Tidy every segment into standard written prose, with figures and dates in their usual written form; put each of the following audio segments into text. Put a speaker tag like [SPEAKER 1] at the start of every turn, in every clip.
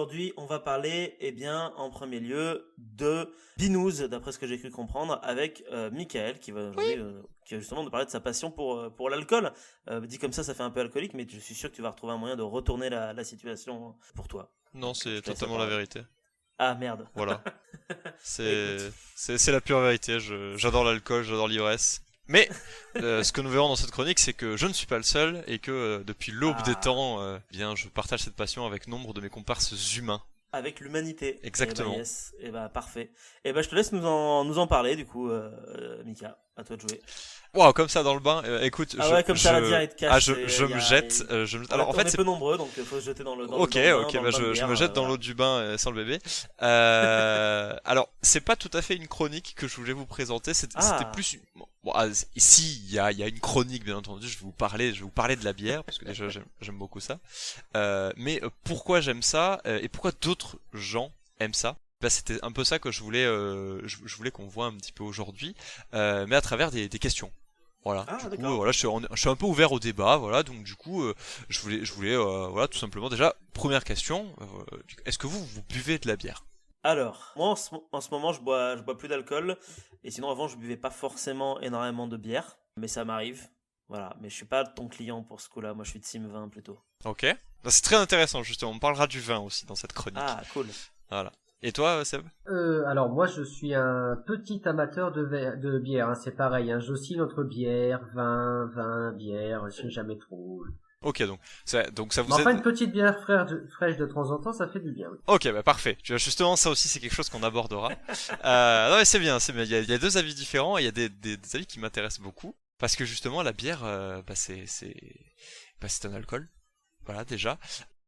[SPEAKER 1] aujourd'hui, on va parler, en premier lieu, de Binous, d'après ce que j'ai cru comprendre, avec Michael, qui va aujourd'hui, qui va justement nous parler de sa passion pour l'alcool. Dit comme ça fait un peu alcoolique, mais je suis sûr que tu vas retrouver un moyen de retourner la situation pour toi.
[SPEAKER 2] Non,
[SPEAKER 1] Donc,
[SPEAKER 2] c'est
[SPEAKER 1] je te laisse la
[SPEAKER 2] totalement la
[SPEAKER 1] parole.
[SPEAKER 2] vérité.
[SPEAKER 1] Ah merde.
[SPEAKER 2] Voilà.
[SPEAKER 1] Bah écoute.
[SPEAKER 2] C'est la pure vérité. J'adore l'alcool, j'adore l'ivresse. Mais ce que nous verrons dans cette chronique, c'est que je ne suis pas le seul et que depuis l'aube des
[SPEAKER 1] Ah.
[SPEAKER 2] temps, bien, je partage cette passion avec nombre de mes comparses humains.
[SPEAKER 1] Avec l'humanité. Et bah
[SPEAKER 2] Exactement.
[SPEAKER 1] yes. Et bah parfait. Et bah je te laisse nous en parler, du coup, Mika. À toi de jouer.
[SPEAKER 2] Waouh, comme ça dans le bain. Écoute,
[SPEAKER 1] Ah ouais, comme ça, la direct cash.
[SPEAKER 2] je me jette. Alors en
[SPEAKER 1] On
[SPEAKER 2] fait,
[SPEAKER 1] est
[SPEAKER 2] c'est
[SPEAKER 1] peu nombreux, donc il faut se jeter
[SPEAKER 2] ok,
[SPEAKER 1] dans le bain,
[SPEAKER 2] ok,
[SPEAKER 1] dans
[SPEAKER 2] bah
[SPEAKER 1] le bain de
[SPEAKER 2] je
[SPEAKER 1] bière.
[SPEAKER 2] me jette dans
[SPEAKER 1] Voilà.
[SPEAKER 2] l'eau du bain sans le bébé. Alors, c'est pas tout à fait une chronique que je voulais vous présenter, c'était
[SPEAKER 1] Ah,
[SPEAKER 2] plus bon, si il y a une chronique bien entendu, je vais vous parler de la bière parce que déjà j'aime beaucoup ça. Mais pourquoi j'aime ça et pourquoi d'autres gens aiment ça? Bah, c'était un peu ça que je voulais qu'on voit un petit peu aujourd'hui, mais à travers des questions. Voilà. Du coup,
[SPEAKER 1] d'accord,
[SPEAKER 2] voilà,
[SPEAKER 1] ok.
[SPEAKER 2] je suis un peu ouvert au débat, voilà. Donc du coup, je voulais, voilà, tout simplement. Déjà, première question, est-ce que vous buvez de la bière?
[SPEAKER 1] Alors, moi en ce moment, je bois plus d'alcool. Et sinon, avant, je buvais pas forcément énormément de bière. Mais ça m'arrive. Voilà. Mais je suis pas ton client pour ce coup-là. Moi, je suis de Team 20 plutôt.
[SPEAKER 2] Ok. Bah, c'est très intéressant justement. On parlera du vin aussi dans cette chronique.
[SPEAKER 1] Ah, cool.
[SPEAKER 2] Voilà. Et toi, Seb?
[SPEAKER 3] Alors moi je suis un petit amateur de bière, hein, c'est pareil, hein, j'oscille entre bière, vin, bière, je sais jamais trop.
[SPEAKER 2] Ok, donc ça
[SPEAKER 3] Mais
[SPEAKER 2] vous
[SPEAKER 3] enfin
[SPEAKER 2] aide.
[SPEAKER 3] une petite bière fraîche de temps en temps, ça fait du bien, oui.
[SPEAKER 2] Ok, bah parfait. Tu vois, justement, ça aussi, c'est quelque chose qu'on abordera. Non, mais c'est bien, c'est bien. Il y a deux avis différents et il y a des avis qui m'intéressent beaucoup. Parce que justement, la bière, c'est un alcool. Voilà, déjà.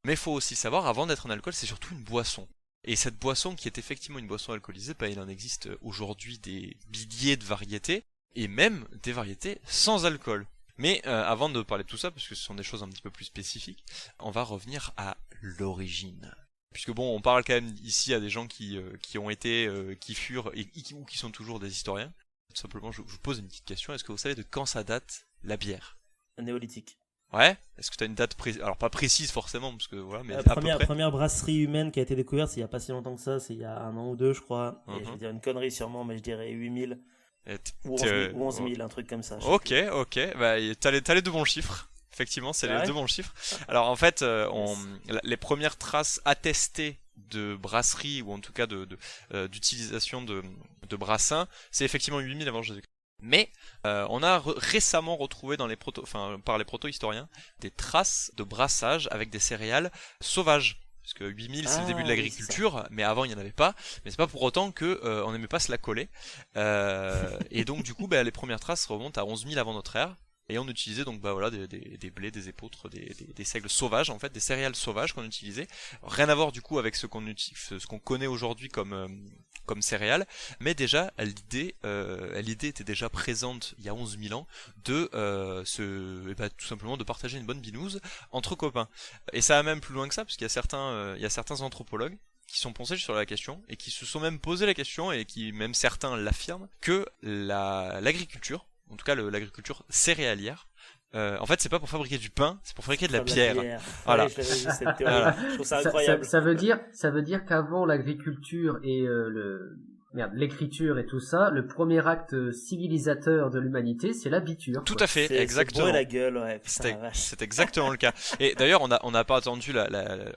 [SPEAKER 2] Mais il faut aussi savoir, avant d'être un alcool, c'est surtout une boisson. Et cette boisson, qui est effectivement une boisson alcoolisée, bah, il en existe aujourd'hui des milliers de variétés, et même des variétés sans alcool. Mais avant de parler de tout ça, parce que ce sont des choses un petit peu plus spécifiques, on va revenir à l'origine. Puisque bon, on parle quand même ici à des gens qui ont été, qui furent, ou qui sont toujours des historiens. Tout simplement, je vous pose une petite question. Est-ce que vous savez de quand ça date la bière?
[SPEAKER 1] Néolithique.
[SPEAKER 2] Ouais? Est-ce que tu as une date précise? Alors pas précise forcément, parce que voilà, mais à peu
[SPEAKER 1] Première,
[SPEAKER 2] près.
[SPEAKER 1] première brasserie humaine qui a été découverte, c'est il y a pas si longtemps que ça. C'est il y a un an ou deux, je crois. Et je vais
[SPEAKER 2] Mhm.
[SPEAKER 1] dire une connerie sûrement, mais je dirais 8000
[SPEAKER 2] Et
[SPEAKER 1] ou 11 000, ou 11 000, un truc comme ça. Je sais
[SPEAKER 2] ok,
[SPEAKER 1] plus.
[SPEAKER 2] ok, bah t'as les deux bons chiffres. Effectivement, c'est
[SPEAKER 1] C'est
[SPEAKER 2] les
[SPEAKER 1] vrai?
[SPEAKER 2] deux bons chiffres. Alors en fait,
[SPEAKER 1] Yes.
[SPEAKER 2] les premières traces attestées de brasserie ou en tout cas d'utilisation de brassins, c'est effectivement 8000 avant Jésus-Christ. Mais on a récemment retrouvé par les proto-historiens des traces de brassage avec des céréales sauvages. Parce que 8000 c'est le début de
[SPEAKER 1] Ah oui, c'est ça.
[SPEAKER 2] l'agriculture, mais avant il n'y en avait pas. Mais c'est pas pour autant que on n'aimait pas se la coller. Et donc du coup, bah, les premières traces remontent à 11 000 avant notre ère. Et on utilisait donc bah voilà des blés, des épeautres, des seigles sauvages en fait, des céréales sauvages qu'on utilisait. Rien à voir du coup avec ce qu'on connaît aujourd'hui comme céréales, mais déjà l'idée était déjà présente il y a 11 000 ans de tout simplement de partager une bonne binouse entre copains. Et ça va même plus loin que ça, parce qu'il y a certains anthropologues qui sont pensés sur la question et qui se sont même posé la question et qui même certains l'affirment que l'agriculture, en tout cas l'agriculture céréalière, en fait c'est pas pour fabriquer du pain, c'est pour fabriquer de la
[SPEAKER 1] Faire de la
[SPEAKER 2] bière.
[SPEAKER 1] bière.
[SPEAKER 2] Voilà.
[SPEAKER 1] Ouais, je l'avais vu cette théorie.
[SPEAKER 2] Voilà.
[SPEAKER 1] Je trouve ça incroyable.
[SPEAKER 3] Ça veut dire qu'avant l'agriculture et l'écriture et tout ça, le premier acte civilisateur de l'humanité, c'est la biture,
[SPEAKER 2] Tout
[SPEAKER 3] quoi.
[SPEAKER 2] à fait,
[SPEAKER 1] C'est
[SPEAKER 2] exactement.
[SPEAKER 1] bourrer la gueule, ouais. Putain, la vache.
[SPEAKER 2] C'est exactement le cas. Et d'ailleurs, on n'a pas attendu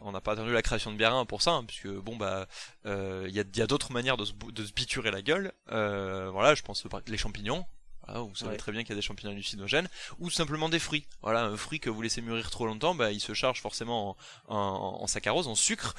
[SPEAKER 2] on n'a pas attendu la création de bière 1 pour ça, hein, puisque bon bah, il y a d'autres manières de se biturer la gueule. Voilà, je pense les champignons. Voilà, vous savez
[SPEAKER 1] Ouais.
[SPEAKER 2] très bien qu'il y a des champignons hallucinogènes, ou simplement des fruits. Voilà, un fruit que vous laissez mûrir trop longtemps, bah, il se charge forcément en saccharose, en sucre,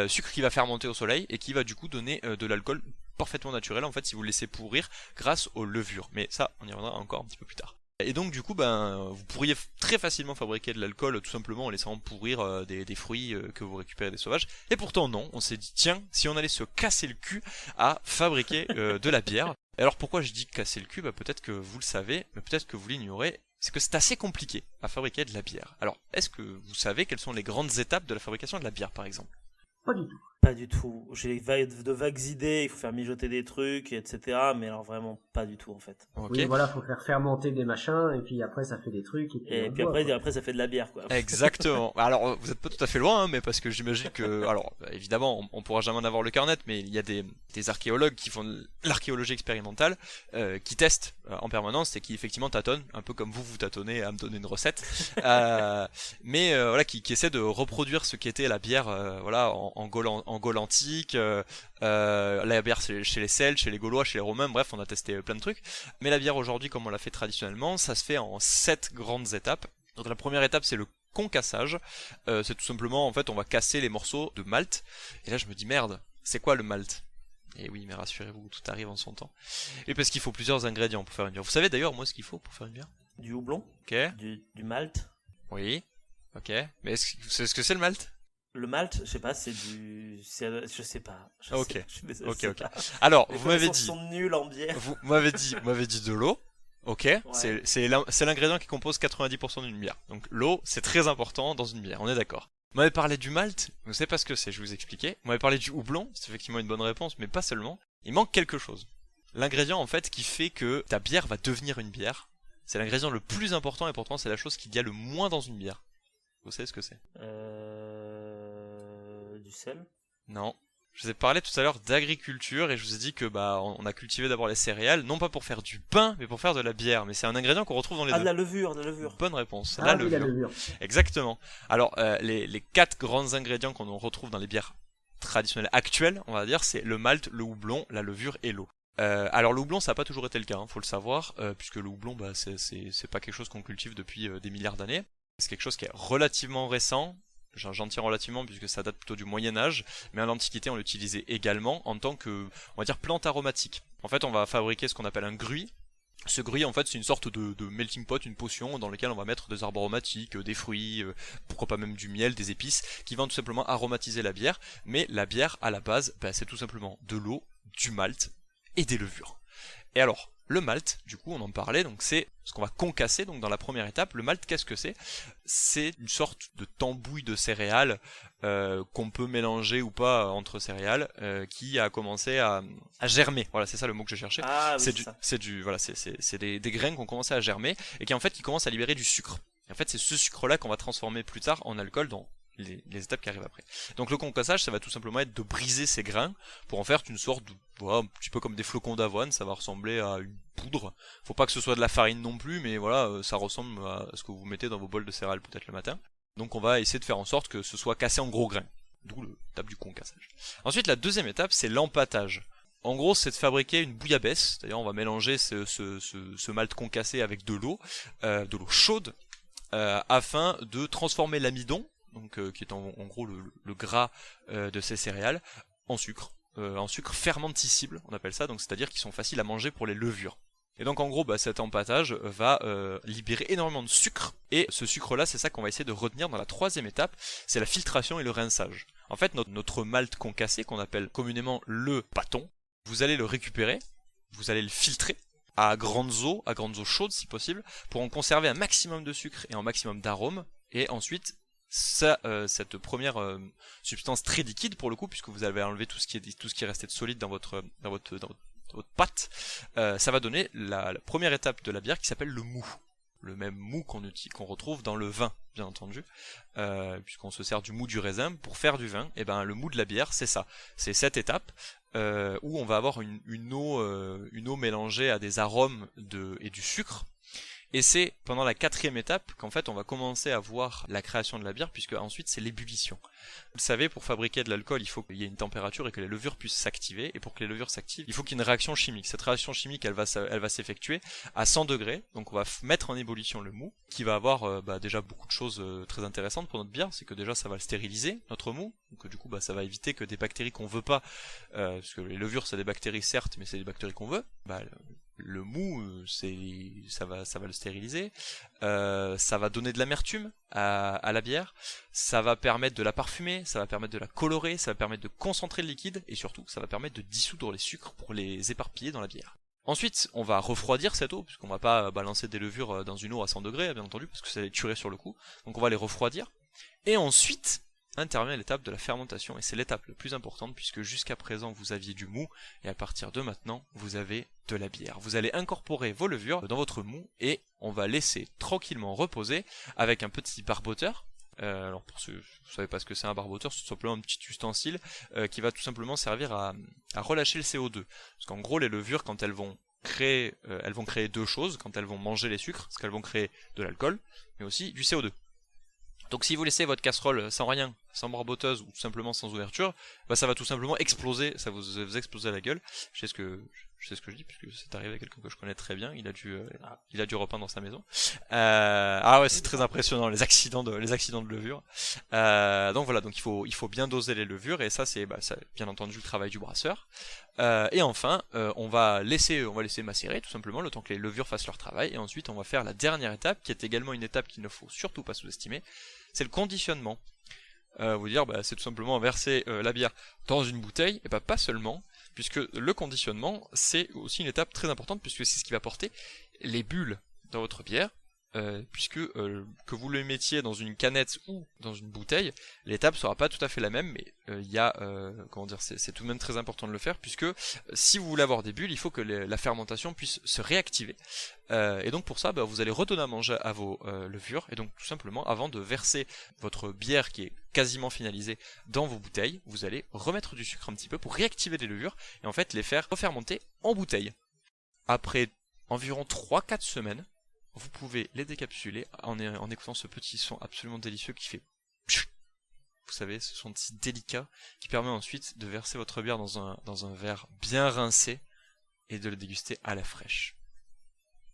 [SPEAKER 2] sucre qui va fermenter au soleil et qui va du coup donner de l'alcool parfaitement naturel en fait si vous le laissez pourrir grâce aux levures. Mais ça, on y reviendra encore un petit peu plus tard. Et donc du coup, ben, vous pourriez très facilement fabriquer de l'alcool tout simplement en laissant pourrir des fruits que vous récupérez des sauvages. Et pourtant non, on s'est dit tiens, si on allait se casser le cul à fabriquer de la bière. Et alors pourquoi je dis casser le cul? Bah, peut-être que vous le savez, mais peut-être que vous l'ignorez. C'est que c'est assez compliqué à fabriquer de la bière. Alors, est-ce que vous savez quelles sont les grandes étapes de la fabrication de la bière par exemple?
[SPEAKER 3] Pas du tout.
[SPEAKER 1] pas du tout. J'ai de vagues idées, il faut faire mijoter des trucs, etc. Mais alors vraiment pas du tout en fait.
[SPEAKER 2] Ok.
[SPEAKER 3] Oui, voilà, faut faire fermenter des machins, et puis après ça fait des trucs,
[SPEAKER 1] Et puis après ça fait de la bière quoi.
[SPEAKER 2] Exactement. Alors, vous êtes pas tout à fait loin, hein, mais parce que j'imagine que, alors, évidemment, on pourra jamais en avoir le cœur net, mais il y a des archéologues qui font de l'archéologie expérimentale, qui testent en permanence et qui effectivement tâtonnent, un peu comme vous tâtonnez à me donner une recette, mais voilà, qui essaient de reproduire ce qu'était la bière, voilà, en Gaule antique, la bière chez les Celtes, chez les Gaulois, chez les Romains, bref, on a testé plein de trucs. Mais la bière aujourd'hui, comme on l'a fait traditionnellement, ça se fait en 7 grandes étapes. Donc la première étape, c'est le concassage. C'est tout simplement, en fait, on va casser les morceaux de malt. Et là, je me dis, merde, c'est quoi le malt? Et oui, mais rassurez-vous, tout arrive en son temps. Et parce qu'il faut plusieurs ingrédients pour faire une bière. Vous savez d'ailleurs, moi, ce qu'il faut pour faire une bière?
[SPEAKER 1] Du houblon,
[SPEAKER 2] Ok.
[SPEAKER 1] du malt.
[SPEAKER 2] Oui. Ok. Mais est-ce que c'est le malt?
[SPEAKER 1] Le malt, je sais pas, je sais pas.
[SPEAKER 2] Ok.
[SPEAKER 1] Je sais
[SPEAKER 2] Ok.
[SPEAKER 1] pas.
[SPEAKER 2] Alors,
[SPEAKER 1] Les
[SPEAKER 2] vous m'avez
[SPEAKER 1] connaissances
[SPEAKER 2] dit,
[SPEAKER 1] sont nulles en bière.
[SPEAKER 2] vous m'avez dit de l'eau. Ok,
[SPEAKER 1] Ouais.
[SPEAKER 2] c'est l'ingrédient qui compose 90% d'une bière. Donc l'eau, c'est très important dans une bière, on est d'accord. Vous m'avez parlé du malt, vous savez pas ce que c'est, je vais vous expliquer. Vous m'avez parlé du houblon, c'est effectivement une bonne réponse, mais pas seulement. Il manque quelque chose. L'ingrédient en fait qui fait que ta bière va devenir une bière, c'est l'ingrédient le plus important et pourtant c'est la chose qu'il y a le moins dans une bière. Vous savez ce que c'est?
[SPEAKER 1] Du sel.
[SPEAKER 2] Non. Je vous ai parlé tout à l'heure d'agriculture et je vous ai dit que on a cultivé d'abord les céréales, non pas pour faire du pain, mais pour faire de la bière. Mais c'est un ingrédient qu'on retrouve dans les deux.
[SPEAKER 1] De la levure.
[SPEAKER 2] Bonne réponse.
[SPEAKER 3] Ah oui, la levure.
[SPEAKER 2] Exactement. Alors, les 4 grands ingrédients qu'on retrouve dans les bières traditionnelles actuelles, on va dire, c'est le malt, le houblon, la levure et l'eau. Alors le houblon, ça n'a pas toujours été le cas, hein, faut le savoir, puisque le houblon, c'est pas quelque chose qu'on cultive depuis des milliards d'années. C'est quelque chose qui est relativement récent. J'en tiens relativement puisque ça date plutôt du Moyen-Âge, mais à l'Antiquité on l'utilisait également en tant que, on va dire, plante aromatique. En fait, on va fabriquer ce qu'on appelle un gruy. Ce gruy, en fait, c'est une sorte de melting pot, une potion dans laquelle on va mettre des arbres aromatiques, des fruits, pourquoi pas même du miel, des épices, qui vont tout simplement aromatiser la bière. Mais la bière, à la base, c'est tout simplement de l'eau, du malt et des levures. Et alors, le malt, du coup, on en parlait, donc c'est ce qu'on va concasser, donc dans la première étape. Le malt, qu'est-ce que c'est? C'est une sorte de tambouille de céréales qu'on peut mélanger ou pas entre céréales, qui a commencé à germer. Voilà, c'est ça le mot que je cherchais.
[SPEAKER 1] Ah, oui,
[SPEAKER 2] c'est des graines qui ont commencé à germer et qui en fait qui commencent à libérer du sucre. Et en fait, c'est ce sucre-là qu'on va transformer plus tard en alcool dans les étapes qui arrivent après. Donc le concassage, ça va tout simplement être de briser ces grains pour en faire une sorte de, voilà, un petit peu comme des flocons d'avoine, ça va ressembler à une poudre. Faut pas que ce soit de la farine non plus, mais voilà, ça ressemble à ce que vous mettez dans vos bols de céréales peut-être le matin. Donc on va essayer de faire en sorte que ce soit cassé en gros grains. D'où l'étape du concassage. Ensuite, la deuxième étape, c'est l'empâtage. En gros, c'est de fabriquer une bouillabaisse. C'est-à-dire, on va mélanger ce malt concassé avec de l'eau chaude, afin de transformer l'amidon, donc qui est en gros le gras de ces céréales, en sucre fermenticible, on appelle ça, donc c'est-à-dire qu'ils sont faciles à manger pour les levures. Et donc en gros, cet empâtage va libérer énormément de sucre, et ce sucre-là, c'est ça qu'on va essayer de retenir dans la troisième étape, c'est la filtration et le rinçage. En fait, notre malt concassé, qu'on appelle communément le pâton, vous allez le récupérer, vous allez le filtrer à grandes eaux chaudes si possible, pour en conserver un maximum de sucre et un maximum d'arôme, et ensuite cette première substance très liquide pour le coup, puisque vous avez enlevé tout ce qui est resté de solide dans votre pâte, ça va donner la première étape de la bière qui s'appelle le mou. Le même mou qu'on retrouve dans le vin, bien entendu, puisqu'on se sert du mou du raisin pour faire du vin. Et le mou de la bière, c'est ça. C'est cette étape où on va avoir une eau mélangée à des arômes et du sucre. Et c'est pendant la quatrième étape qu'en fait on va commencer à voir la création de la bière, puisque ensuite c'est l'ébullition. Vous le savez, pour fabriquer de l'alcool, il faut qu'il y ait une température et que les levures puissent s'activer, et pour que les levures s'activent, il faut qu'il y ait une réaction chimique. Cette réaction chimique, elle va s'effectuer à 100 degrés, donc on va mettre en ébullition le mou, qui va avoir déjà beaucoup de choses très intéressantes pour notre bière. C'est que déjà ça va le stériliser, notre mou, donc du coup ça va éviter que des bactéries qu'on veut pas, parce que les levures c'est des bactéries certes, mais c'est des bactéries qu'on veut, le mou, ça va le stériliser, ça va donner de l'amertume à la bière, ça va permettre de la parfumer, ça va permettre de la colorer, ça va permettre de concentrer le liquide, et surtout ça va permettre de dissoudre les sucres pour les éparpiller dans la bière. Ensuite, on va refroidir cette eau, puisqu'on va pas balancer des levures dans une eau à 100 degrés, bien entendu, parce que ça les tuerait sur le coup, donc on va les refroidir, et ensuite, intervient l'étape de la fermentation, et c'est l'étape la plus importante, puisque jusqu'à présent vous aviez du mou, et à partir de maintenant vous avez de la bière. Vous allez incorporer vos levures dans votre mou, et on va laisser tranquillement reposer avec un petit barboteur. Alors pour ceux qui ne savez pas ce que c'est un barboteur, c'est tout simplement un petit ustensile qui va tout simplement servir à relâcher le CO2. Parce qu'en gros les levures, quand elles vont créer deux choses, quand elles vont manger les sucres, parce qu'elles vont créer de l'alcool, mais aussi du CO2. Donc si vous laissez votre casserole sans rien, sans barboteuse ou tout simplement sans ouverture, bah ça va tout simplement exploser, ça vous exploser à la gueule. Je sais ce que je dis, puisque c'est arrivé à quelqu'un que je connais très bien, il a dû repeindre dans sa maison. Ah ouais, c'est très impressionnant les accidents de levure. Donc voilà, donc il faut bien doser les levures, et ça c'est bien entendu le travail du brasseur. Et enfin, on va laisser macérer tout simplement le temps que les levures fassent leur travail, et ensuite on va faire la dernière étape, qui est également une étape qu'il ne faut surtout pas sous-estimer, c'est le conditionnement. Vous dire, c'est tout simplement verser la bière dans une bouteille, et pas seulement, puisque le conditionnement c'est aussi une étape très importante, puisque c'est ce qui va porter les bulles dans votre bière. Puisque que vous le mettiez dans une canette ou dans une bouteille, l'étape sera pas tout à fait la même, mais il y a c'est tout de même très important de le faire, puisque si vous voulez avoir des bulles, il faut que la fermentation puisse se réactiver, et donc pour ça vous allez redonner à manger à vos levures, et donc tout simplement avant de verser votre bière qui est quasiment finalisée dans vos bouteilles, vous allez remettre du sucre un petit peu pour réactiver les levures et en fait les faire refermenter en bouteille. Après environ 3-4 semaines, vous pouvez les décapsuler en écoutant ce petit son absolument délicieux qui fait... Vous savez, ce son si délicat qui permet ensuite de verser votre bière dans un verre bien rincé et de le déguster à la fraîche.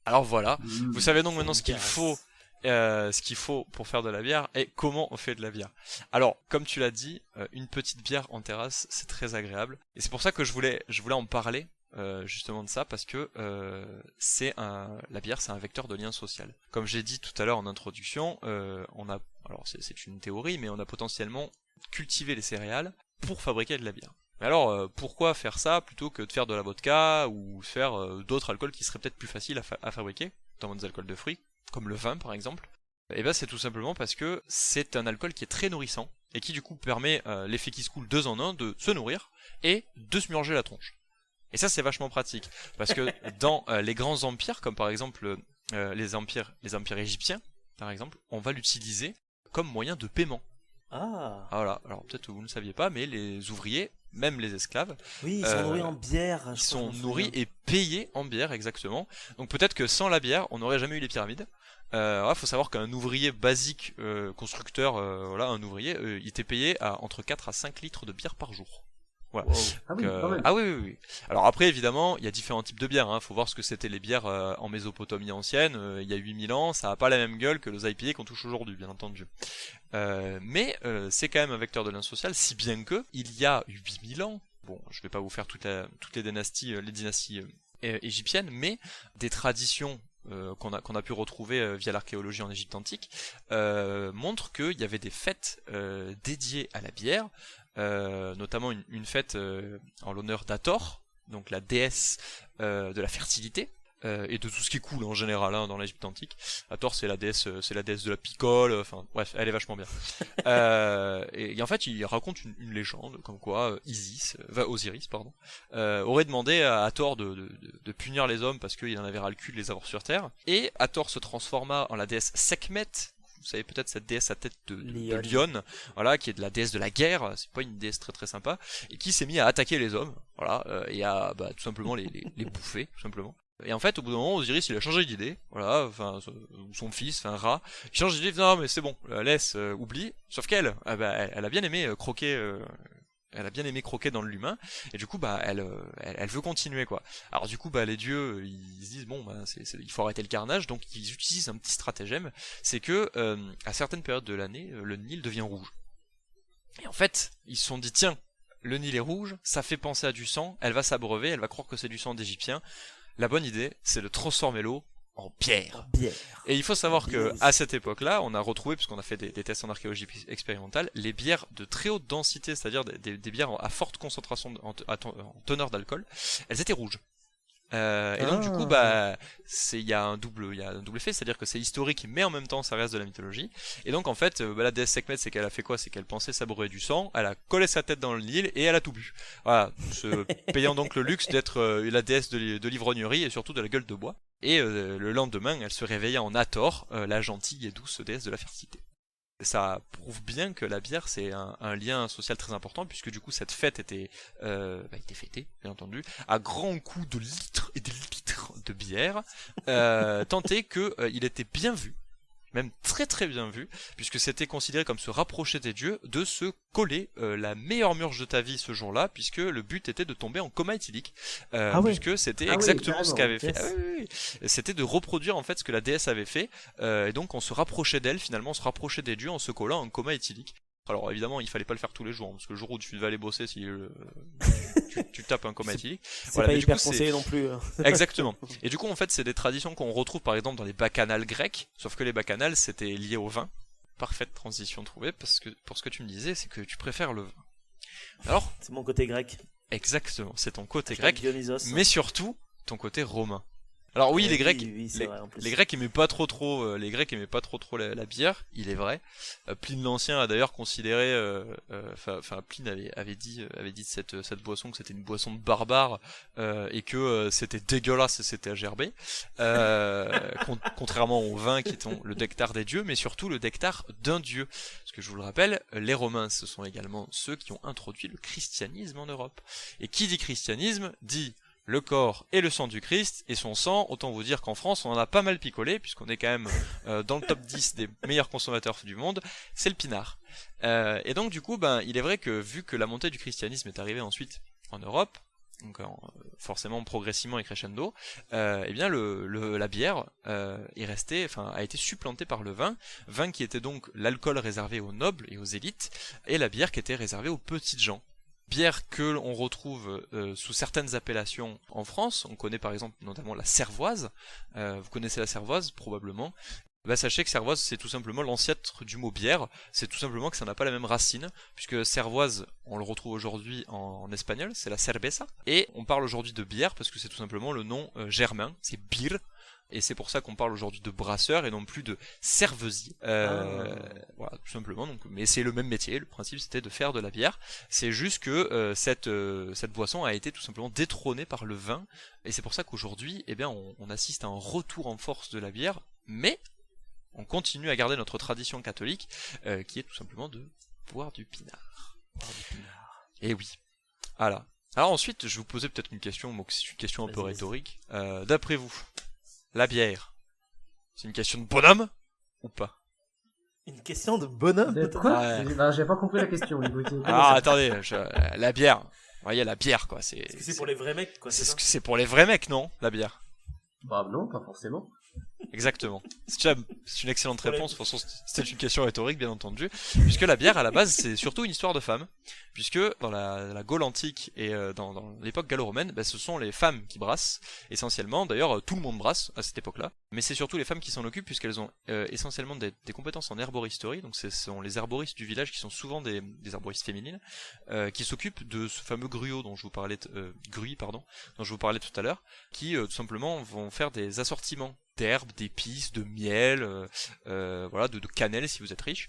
[SPEAKER 2] Alors voilà, vous savez donc maintenant ce qu'il faut pour faire de la bière et comment on fait de la bière. Alors, comme tu l'as dit, une petite bière en terrasse, c'est très agréable. Et c'est pour ça que je voulais en parler. Justement de ça, parce que la bière c'est un vecteur de lien social. Comme j'ai dit tout à l'heure en introduction, alors c'est une théorie, mais on a potentiellement cultivé les céréales pour fabriquer de la bière. Mais alors pourquoi faire ça plutôt que de faire de la vodka ou faire d'autres alcools qui seraient peut-être plus faciles à fabriquer, notamment des alcools de fruits, comme le vin par exemple? Et c'est tout simplement parce que c'est un alcool qui est très nourrissant et qui du coup permet l'effet qui se coule 2 en 1 de se nourrir et de se murger la tronche. Et ça c'est vachement pratique, parce que dans les grands empires, comme par exemple les empires égyptiens, par exemple, on va l'utiliser comme moyen de paiement.
[SPEAKER 1] Ah.
[SPEAKER 2] Voilà, alors peut-être que vous ne saviez pas, mais les ouvriers, même les esclaves...
[SPEAKER 1] Oui, ils sont nourris en bière.
[SPEAKER 2] Ils sont nourris et payés en bière, exactement. Donc peut-être que sans la bière, on n'aurait jamais eu les pyramides. Faut savoir qu'un ouvrier basique, constructeur, un ouvrier, il était payé à entre 4 à 5 litres de bière par jour. Voilà.
[SPEAKER 3] Wow.
[SPEAKER 2] Oui. Alors après, évidemment, il y a différents types de bières. Faut voir ce que c'était les bières en Mésopotamie ancienne. Il y a 8000 ans, ça a pas la même gueule que les IPA qu'on touche aujourd'hui, bien entendu. Mais c'est quand même un vecteur de lien social, si bien que il y a 8000 ans. Bon, je vais pas vous faire toutes les dynasties égyptiennes, mais des traditions qu'on a pu retrouver via l'archéologie en Égypte antique montrent qu'il y avait des fêtes dédiées à la bière. Notamment une fête en l'honneur d'Hathor, donc la déesse de la fertilité et de tout ce qui coule en général dans l'Égypte antique. Hathor c'est la déesse de la picole, enfin bref, elle est vachement bien. Et en fait, il raconte une légende comme quoi Osiris aurait demandé à Hathor de punir les hommes parce qu'il en avait ras le cul de les avoir sur terre. Et Hathor se transforma en la déesse Sekhmet. Vous savez peut-être cette déesse à tête de lion, voilà, qui est de la déesse de la guerre, c'est pas une déesse très très sympa, et qui s'est mis à attaquer les hommes, voilà, et à tout simplement les bouffer, tout simplement. Et en fait, au bout d'un moment, Osiris il a changé d'idée, voilà, enfin son fils, Ra, il change d'idée, non mais c'est bon, laisse, oublie, sauf qu'elle, elle a bien aimé croquer. Elle a bien aimé croquer dans l'humain, et du coup elle veut continuer quoi. Alors du coup les dieux ils se disent il faut arrêter le carnage, donc ils utilisent un petit stratagème, c'est que à certaines périodes de l'année le Nil devient rouge. Et en fait ils se sont dit tiens, le Nil est rouge, ça fait penser à du sang, elle va s'abreuver, elle va croire que c'est du sang d'Égyptien. La bonne idée c'est de transformer l'eau en bière. Et il faut savoir que à cette époque-là, on a retrouvé, puisqu'on a fait des tests en archéologie expérimentale, les bières de très haute densité, c'est-à-dire des bières à forte concentration en teneur d'alcool, elles étaient rouges. Et donc du coup il y a un double effet, c'est-à-dire que c'est historique mais en même temps ça reste de la mythologie. Et donc en fait la déesse Sekhmet, c'est qu'elle a fait quoi? C'est qu'elle pensait s'abreuver du sang, elle a collé sa tête dans le Nil et elle a tout bu. Voilà, se payant donc le luxe d'être la déesse de l'ivrognerie et surtout de la gueule de bois. Et le lendemain, elle se réveilla en Hathor, la gentille et douce déesse de la fertilité. Ça prouve bien que la bière c'est un lien social très important, puisque du coup cette fête était fêtée, bien entendu, à grands coups de litres et des litres de bière, tant est que il était bien vu, même très très bien vu, puisque c'était considéré comme se rapprocher des dieux, de se coller la meilleure murge de ta vie ce jour-là, puisque le but était de tomber en coma éthylique, puisque c'était exactement ce qu'avait fait. C'était de reproduire en fait ce que la déesse avait fait, et donc on se rapprochait d'elle, finalement on se rapprochait des dieux en se collant en coma éthylique. Alors évidemment, il fallait pas le faire tous les jours, parce que le jour où tu vas aller bosser, si tu tapes un coma éthylique.
[SPEAKER 1] C'est pas hyper conseillé non plus.
[SPEAKER 2] Exactement. Et du coup, en fait, c'est des traditions qu'on retrouve par exemple dans les bacchanales grecs, sauf que les bacchanales c'était lié au vin. Parfaite transition trouvée, parce que pour ce que tu me disais, c'est que tu préfères le vin. Alors,
[SPEAKER 1] c'est mon côté grec.
[SPEAKER 2] Exactement, c'est ton côté grec,
[SPEAKER 1] Dionysos.
[SPEAKER 2] mais surtout ton côté romain. Alors oui, les Grecs,
[SPEAKER 1] vrai,
[SPEAKER 2] les Grecs aimaient pas trop la bière, il est vrai. Pline l'Ancien a d'ailleurs considéré, Pline avait dit de cette boisson que c'était une boisson de barbare, et que c'était dégueulasse et c'était à gerber. Contrairement au vin qui est le nectar des dieux, mais surtout le nectar d'un dieu. Parce que je vous le rappelle, les Romains ce sont également ceux qui ont introduit le christianisme en Europe. Et qui dit christianisme dit le corps et le sang du Christ, et son sang, autant vous dire qu'en France, on en a pas mal picolé, puisqu'on est quand même dans le top 10 des meilleurs consommateurs du monde, c'est le pinard. Et donc du coup, il est vrai que vu que la montée du christianisme est arrivée ensuite en Europe, donc forcément progressivement et crescendo, eh bien la bière a été supplantée par le vin qui était donc l'alcool réservé aux nobles et aux élites, et la bière qui était réservée aux petites gens. Bière que l'on retrouve sous certaines appellations en France. On connaît par exemple notamment la cervoise. Vous connaissez la cervoise probablement. Sachez que cervoise c'est tout simplement l'ancêtre du mot bière. C'est tout simplement que ça n'a pas la même racine, puisque cervoise on le retrouve aujourd'hui en espagnol, c'est la cerveza. Et on parle aujourd'hui de bière parce que c'est tout simplement le nom germain, c'est bir. Et c'est pour ça qu'on parle aujourd'hui de brasseur et non plus de cervesier. Voilà, tout simplement. Donc, mais c'est le même métier. Le principe c'était de faire de la bière. C'est juste que cette boisson a été tout simplement détrônée par le vin. Et c'est pour ça qu'aujourd'hui, on assiste à un retour en force de la bière, mais on continue à garder notre tradition catholique, qui est tout simplement de boire du pinard. Et oui. Voilà. Alors ensuite, je vais vous poser peut-être une question. Donc c'est une question un peu rhétorique. D'après vous, la bière, c'est une question de bonhomme ou pas?
[SPEAKER 1] Une question de bonhomme?
[SPEAKER 3] De quoi? J'ai pas compris la question.
[SPEAKER 2] Attendez, la bière. Vous voyez, la bière, quoi.
[SPEAKER 1] Est-ce que c'est pour les vrais mecs, quoi?
[SPEAKER 2] C'est pour les vrais mecs, non, la bière?
[SPEAKER 3] Bah non, pas forcément.
[SPEAKER 2] Exactement. C'est une excellente réponse. De toute façon, c'était une question rhétorique, bien entendu, puisque la bière, à la base, c'est surtout une histoire de femmes, puisque dans la Gaule antique et dans l'époque gallo-romaine, ce sont les femmes qui brassent, essentiellement. D'ailleurs, tout le monde brasse à cette époque-là, mais c'est surtout les femmes qui s'en occupent, puisqu'elles ont essentiellement des compétences en herboristerie, donc ce sont les herboristes du village qui sont souvent des herboristes féminines, qui s'occupent de ce fameux gruau dont je vous parlais, gruy, pardon, dont je vous parlais tout à l'heure, qui tout simplement vont faire des assortiments d'herbes, d'épices, de miel, de cannelle si vous êtes riche,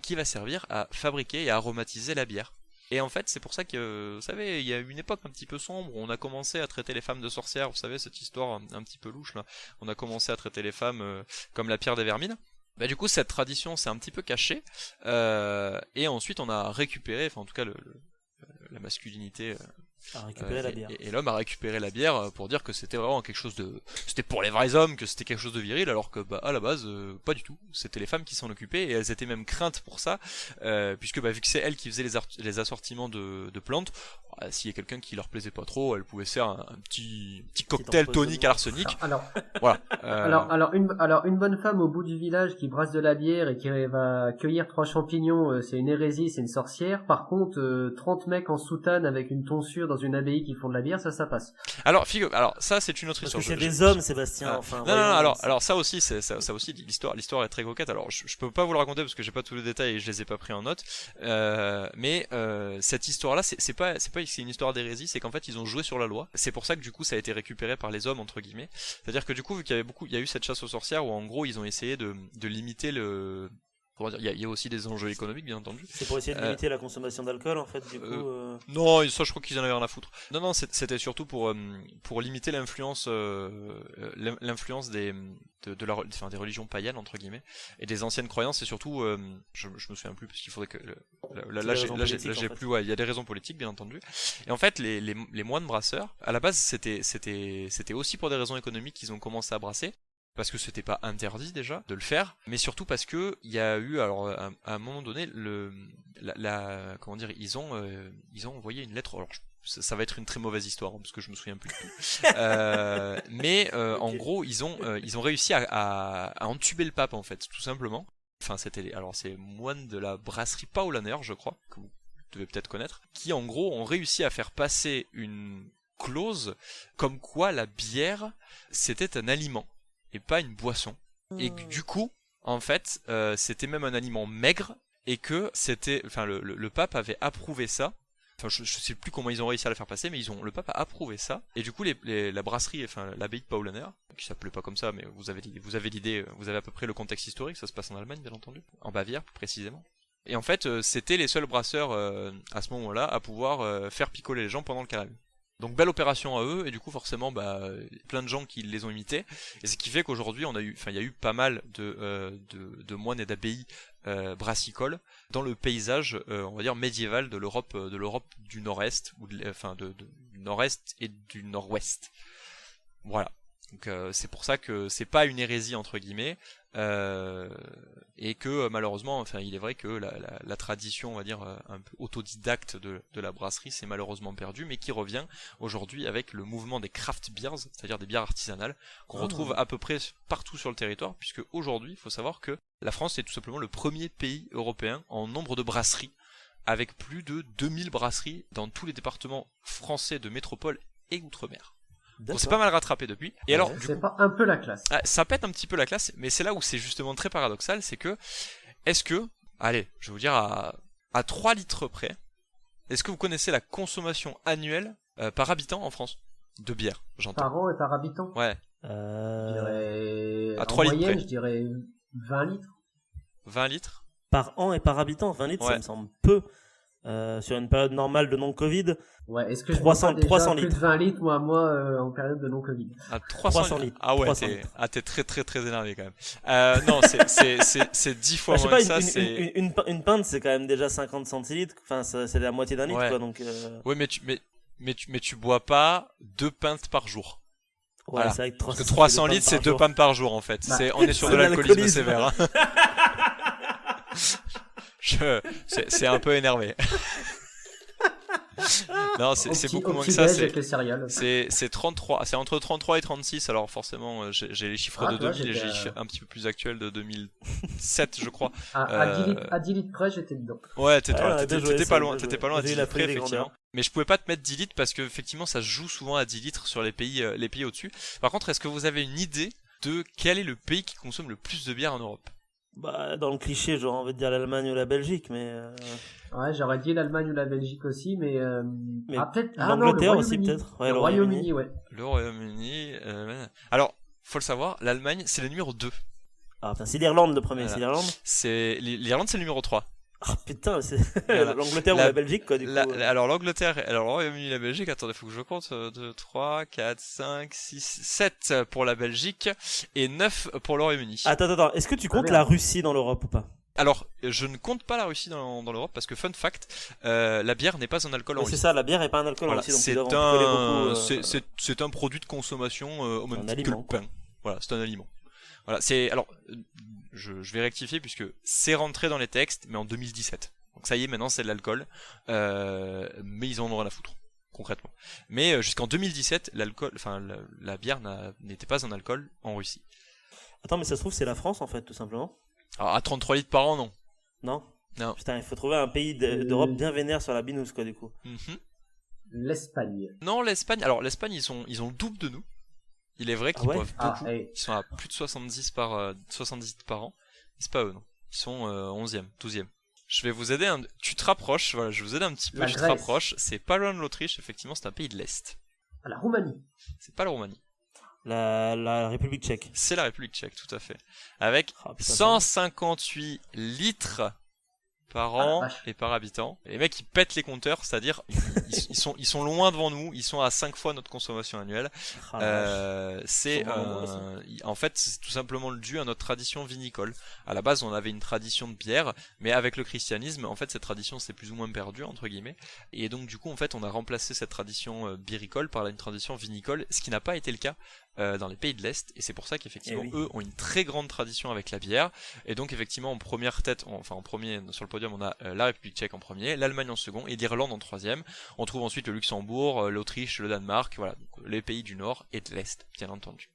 [SPEAKER 2] qui va servir à fabriquer et à aromatiser la bière. Et en fait, c'est pour ça que, vous savez, il y a une époque un petit peu sombre où on a commencé à traiter les femmes de sorcières, vous savez, cette histoire un petit peu louche là. On a commencé à traiter les femmes comme la pierre des Vermines. Du coup, cette tradition s'est un petit peu cachée, et ensuite on a récupéré, en tout cas la masculinité
[SPEAKER 1] a récupéré la bière.
[SPEAKER 2] Et l'homme a récupéré la bière pour dire que c'était vraiment quelque chose c'était pour les vrais hommes, que c'était quelque chose de viril, alors que à la base pas du tout. C'était les femmes qui s'en occupaient et elles étaient même craintes pour ça, puisque vu que c'est elles qui faisaient les assortiments de plantes, s'il y a quelqu'un qui leur plaisait pas trop, elles pouvaient faire un petit cocktail tonique à l'arsenic. Voilà.
[SPEAKER 3] Alors une bonne femme au bout du village qui brasse de la bière et qui va cueillir 3 champignons, c'est une hérésie, c'est une sorcière. Par contre, 30 mecs en soutane avec une tonsure dans dans une abbaye qui font de la bière, ça passe.
[SPEAKER 2] Alors ça c'est une autre
[SPEAKER 1] Parce
[SPEAKER 2] histoire.
[SPEAKER 1] que c'est des hommes, Sébastien. Enfin,
[SPEAKER 2] non,
[SPEAKER 1] voyons,
[SPEAKER 2] alors ça aussi, ça aussi, l'histoire est très coquette. Alors, je peux pas vous le raconter parce que j'ai pas tous les détails et je les ai pas pris en note. Mais cette histoire-là, c'est pas que c'est une histoire d'hérésie, c'est qu'en fait ils ont joué sur la loi. C'est pour ça que du coup ça a été récupéré par les hommes entre guillemets. C'est-à-dire que du coup, vu qu'il y a eu cette chasse aux sorcières où en gros ils ont essayé de limiter le. Comment dire, il y a aussi des enjeux économiques, bien entendu.
[SPEAKER 1] c'est pour essayer de limiter la consommation d'alcool, en fait, du coup.
[SPEAKER 2] Non, ça je crois qu'ils en avaient rien à foutre. Non, c'était surtout pour limiter l'influence des religions païennes entre guillemets et des anciennes croyances et surtout je me souviens plus parce qu'il faudrait que j'ai plus il y a des raisons politiques bien entendu. Et en fait les moines brasseurs à la base c'était aussi pour des raisons économiques qu'ils ont commencé à brasser. Parce que c'était pas interdit déjà de le faire, mais surtout parce que il y a eu alors à un moment donné comment dire ils ont envoyé une lettre. Alors ça va être une très mauvaise histoire parce que je me souviens plus du tout. Mais okay. En gros ils ont réussi à entuber le pape en fait tout simplement. Enfin c'est moines de la brasserie Paulaner je crois que vous devez peut-être connaître, qui en gros ont réussi à faire passer une clause comme quoi la bière c'était un aliment et pas une boisson. Et que, du coup, en fait, c'était même un aliment maigre et que le pape avait approuvé ça. Enfin, je sais plus comment ils ont réussi à le faire passer, mais le pape a approuvé ça. Et du coup, la brasserie, enfin, l'abbaye de Paulaner, qui s'appelait pas comme ça, mais vous avez l'idée, vous avez à peu près le contexte historique, ça se passe en Allemagne, bien entendu. En Bavière, plus précisément. Et en fait, c'était les seuls brasseurs, à ce moment-là, à pouvoir faire picoler les gens pendant le carême. Donc belle opération à eux et du coup forcément plein de gens qui les ont imités et ce qui fait qu'aujourd'hui il y a eu pas mal de moines et d'abbayes brassicoles dans le paysage on va dire médiéval de l'Europe du Nord-Est ou du Nord-Est et du Nord-Ouest. Voilà. Donc c'est pour ça que c'est pas une hérésie entre guillemets et que malheureusement enfin il est vrai que la tradition on va dire un peu autodidacte de la brasserie s'est malheureusement perdue mais qui revient aujourd'hui avec le mouvement des craft beers, c'est-à-dire des bières artisanales qu'on retrouve à peu près partout sur le territoire puisque aujourd'hui il faut savoir que la France est tout simplement le premier pays européen en nombre de brasseries avec plus de 2000 brasseries dans tous les départements français de métropole et outre-mer. On s'est pas mal rattrapé depuis. Et alors,
[SPEAKER 3] c'est pas un peu la classe.
[SPEAKER 2] Ça pète un petit peu la classe, mais c'est là où c'est justement très paradoxal, c'est que, allez, je vais vous dire à 3 litres près, est-ce que vous connaissez la consommation annuelle par habitant en France de bière, j'entends.
[SPEAKER 3] Par an et par habitant?
[SPEAKER 2] Ouais.
[SPEAKER 3] Je dirais,
[SPEAKER 2] à 3
[SPEAKER 3] en
[SPEAKER 2] litres
[SPEAKER 3] moyenne,
[SPEAKER 2] près.
[SPEAKER 3] je dirais 20 litres.
[SPEAKER 2] 20 litres?
[SPEAKER 1] Par an et par habitant, 20 litres,
[SPEAKER 2] ouais.
[SPEAKER 1] Ça me semble peu. Sur une période normale de non-Covid.
[SPEAKER 3] Ouais, est-ce que
[SPEAKER 1] 300
[SPEAKER 3] plus de 20 litres, moi, en période de non-Covid?
[SPEAKER 2] À 300
[SPEAKER 1] litres.
[SPEAKER 2] Ah ouais, t'es très très très énervé quand même. Non, c'est 10 fois moins que ça,
[SPEAKER 1] une pinte, c'est quand même déjà 50 centilitres. Enfin, c'est la moitié d'un litre,
[SPEAKER 2] ouais.
[SPEAKER 1] Quoi, donc,
[SPEAKER 2] Ouais, mais tu bois pas 2 pintes par jour.
[SPEAKER 1] Ouais,
[SPEAKER 2] voilà.
[SPEAKER 1] C'est vrai que
[SPEAKER 2] parce que 300 litres, c'est 2 pintes par jour, en fait. On est sur de l'alcoolisme sévère, hein. C'est un peu énervé. Non, c'est beaucoup moins que ça. C'est 33, c'est entre 33 et 36. Alors forcément, j'ai les chiffres de 2000 et j'ai les chiffres un petit peu plus actuels de 2007, je crois.
[SPEAKER 3] À 10 litres près, j'étais dedans.
[SPEAKER 2] Ouais, t'étais pas loin à 10 litres près,
[SPEAKER 1] effectivement.
[SPEAKER 2] Mais je pouvais pas te mettre 10 litres parce que effectivement, ça se joue souvent à 10 litres sur les pays au-dessus. Par contre, est-ce que vous avez une idée de quel est le pays qui consomme le plus de bière en Europe?
[SPEAKER 1] Bah, dans le cliché, j'aurais envie de dire l'Allemagne ou la Belgique, mais.
[SPEAKER 3] Ouais, j'aurais dit l'Allemagne ou la Belgique aussi, mais peut-être.
[SPEAKER 1] L'Angleterre aussi, peut-être.
[SPEAKER 3] Ouais, le Royaume-Uni, ouais.
[SPEAKER 2] Le Royaume-Uni. Alors, faut le savoir, l'Allemagne, c'est le numéro 2.
[SPEAKER 1] Ah, putain, c'est l'Irlande le premier,
[SPEAKER 2] voilà.
[SPEAKER 1] C'est l'Irlande.
[SPEAKER 2] L'Irlande, c'est le numéro 3.
[SPEAKER 1] Ah putain, c'est l'Angleterre ou la Belgique, quoi, du coup.
[SPEAKER 2] Alors l'Angleterre, alors le Royaume-Uni et la Belgique, attendez, faut que je compte. 2, 3, 4, 5, 6, 7 pour la Belgique et 9 pour le Royaume-Uni.
[SPEAKER 1] Attends, est-ce que tu comptes la Russie dans l'Europe ou pas?
[SPEAKER 2] Alors, je ne compte pas la Russie dans l'Europe parce que, fun fact, la bière n'est pas un alcool en Russie.
[SPEAKER 1] C'est ça, la bière n'est pas un alcool en Russie.
[SPEAKER 2] C'est un produit de consommation au même titre que le pain. Voilà, c'est un aliment. Voilà, je vais rectifier puisque c'est rentré dans les textes, mais en 2017. Donc ça y est, maintenant c'est de l'alcool, mais ils en ont rien à foutre, concrètement. Mais jusqu'en 2017, la bière n'était pas un alcool en Russie.
[SPEAKER 1] Attends, mais ça se trouve c'est la France en fait, tout simplement.
[SPEAKER 2] Alors à 33 litres par an, non.
[SPEAKER 1] Non. Putain, il faut trouver un pays d'Europe bien vénère sur la binouse, quoi, du coup.
[SPEAKER 3] l'Espagne.
[SPEAKER 2] Non, l'Espagne, alors l'Espagne, ils ont le double de nous. Il est vrai qu'ils boivent beaucoup. Ils sont à plus de 70 par an. C'est pas eux, non. Ils sont 11e, 12e. Je vais vous aider tu te rapproches, voilà, je vais vous aider un petit peu,
[SPEAKER 3] La
[SPEAKER 2] tu te
[SPEAKER 3] Grèce.
[SPEAKER 2] rapproches. C'est pas loin de l'Autriche, effectivement, c'est un pays de l'Est.
[SPEAKER 3] La Roumanie.
[SPEAKER 2] C'est pas la Roumanie.
[SPEAKER 1] La République tchèque.
[SPEAKER 2] C'est la République tchèque, tout à fait. Avec
[SPEAKER 1] Ah, putain,
[SPEAKER 2] 158 litres par an et par habitant. Et les mecs, ils pètent les compteurs, c'est-à-dire, ils sont loin devant nous, ils sont à 5 fois notre consommation annuelle.
[SPEAKER 1] Ah, la vache.
[SPEAKER 2] C'est
[SPEAKER 1] Ils sont vraiment
[SPEAKER 2] en fait, c'est tout simplement dû à notre tradition vinicole. À la base, on avait une tradition de bière, mais avec le christianisme, en fait, cette tradition s'est plus ou moins perdue, entre guillemets. Et donc, du coup, en fait, on a remplacé cette tradition biricole par une tradition vinicole, ce qui n'a pas été le cas dans les pays de l'Est, et c'est pour ça qu'effectivement eux ont une très grande tradition avec la bière. Et donc effectivement en première tête, en premier sur le podium, on a la République tchèque en premier, l'Allemagne en second et l'Irlande en troisième. On trouve ensuite le Luxembourg, l'Autriche, le Danemark, voilà, donc les pays du Nord et de l'Est, bien entendu.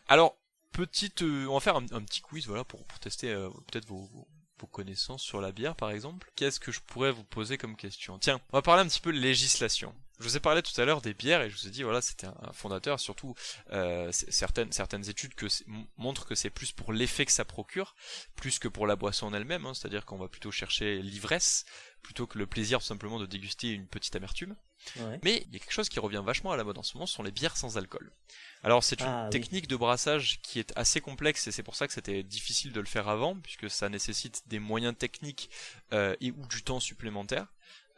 [SPEAKER 2] Alors on va faire un petit quiz, voilà, pour tester peut-être vos connaissances sur la bière par exemple. Qu'est-ce que je pourrais vous poser comme question? Tiens, on va parler un petit peu de législation. Je vous ai parlé tout à l'heure des bières et je vous ai dit voilà, c'était un fondateur, surtout certaines études montrent que c'est plus pour l'effet que ça procure, plus que pour la boisson en elle-même, hein, c'est-à-dire qu'on va plutôt chercher l'ivresse plutôt que le plaisir tout simplement de déguster une petite amertume.
[SPEAKER 1] Ouais.
[SPEAKER 2] Mais il y a quelque chose qui revient vachement à la mode en ce moment, ce sont les bières sans alcool. Alors c'est une technique de brassage qui est assez complexe et c'est pour ça que c'était difficile de le faire avant, puisque ça nécessite des moyens techniques et ou du temps supplémentaire.